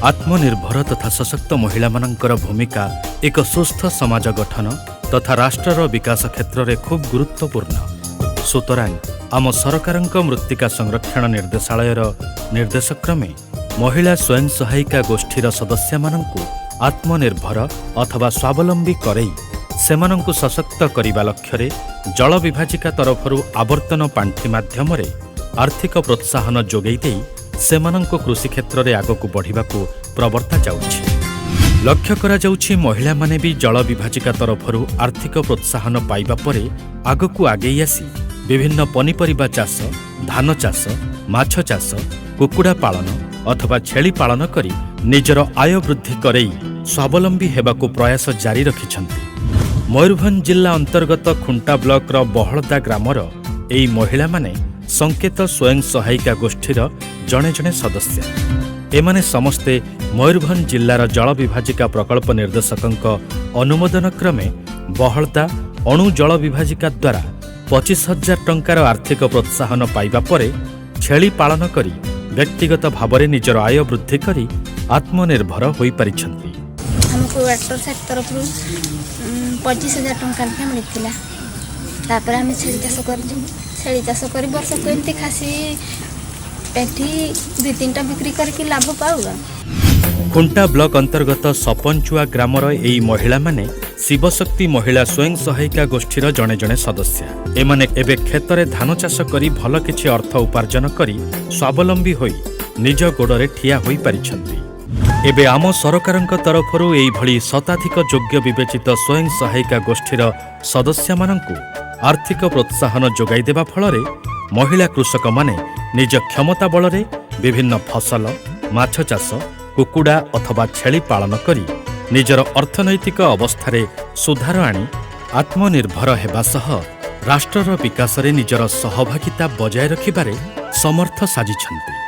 आत्मनिर्भर तथा सशक्त महिला मानकर भूमिका एक सुस्थ समाज गठन तथा राष्ट्रर विकास क्षेत्र में खूब गुरुत्वपूर्ण। सुतरां आम सरकारक मृत्तिका संरक्षण निर्देशालयर निर्देशक्रमे महिला स्वयं सहायिका गोष्ठीर सदस्य मानंकु आत्मनिर्भर अथवा स्वावलंबी करई सेमानंकु सशक्त करिबा लक्ष्य जल विभाजिका तरफरु आवर्तन पांठि माध्यम आर्थिक प्रोत्साहन जोगै देई सेमानंकु कृषि क्षेत्र में आगकु बढ़िबाकु प्रवर्ता जाउछि। लक्ष्य करा जाउछि महिला माने भी जल विभाजिका तरफरु आर्थिक प्रोत्साहन पाइबा परे आगकु आगेई आसी विभिन्न पनिपरिबा चाष, धान चाष, माछ चाष, कुकुड़ा पालन अथवा छेली पालन करी निजर आय वृद्धि करई स्वावलंबी हेबाकु प्रयास जारी रखिछन्ति। मयूरभंज जिला अंतर्गत खुंटा ब्लॉक रो बहलदा ग्रामर एई महिला माने संकेत स्वयं सहायिका गोष्ठीर जणे जणे सदस्य। एमाने समस्ते मयूरभंज जिल्लार जल विभाजिका प्रकल्प निर्देशकंक अनुमोदन क्रमे बहलदा अणु जल विभाजिका द्वारा 25,000 टंकार आर्थिक प्रोत्साहन पाइबा परे छेली पालन करी व्यक्तिगत भावरे निजर आय वृद्धि करी आत्मनिर्भर होई परिछन्ति। हमको वाटर सेक्टर तरफ 25,000 टंका मिलता। तापर आम छेली चाष छेली चाष कर वर्ष को एमती खासी पेठी 2-3टा बिक्री करके लाभ पाऊगा। खुंटा ब्लॉक अंतर्गत सपंचुआ ग्रामर एई महिला माने शिवशक्ति महिला स्वयं सहायिका गोष्ठीर जणे जणे सदस्य। एमाने एबे खेतरे धान चाष करी भल किछि अर्थ उपार्जन करी स्वावलंबी होई निज गोड़रे ठिया होई परिछन्ति। एबे आम सरकारंक तरफरु एई भली शताधिक योग्य विवेचित स्वयं सहायिका गोष्ठीर सदस्य मानंकु आर्थिक प्रोत्साहन जोगाई देबा फलरे महिला कृषक माने निज क्षमता बलरे विभिन्न फसल, माछ चाष, कुकुड़ा अथवा छेली पालन करी निजर अर्थनैतिक अवस्थारे सुधार आनी आत्मनिर्भर हेबा सह राष्ट्रर विकासरे निजर सहभागिता बजाय रखिबारे समर्थ साजिछन्ति।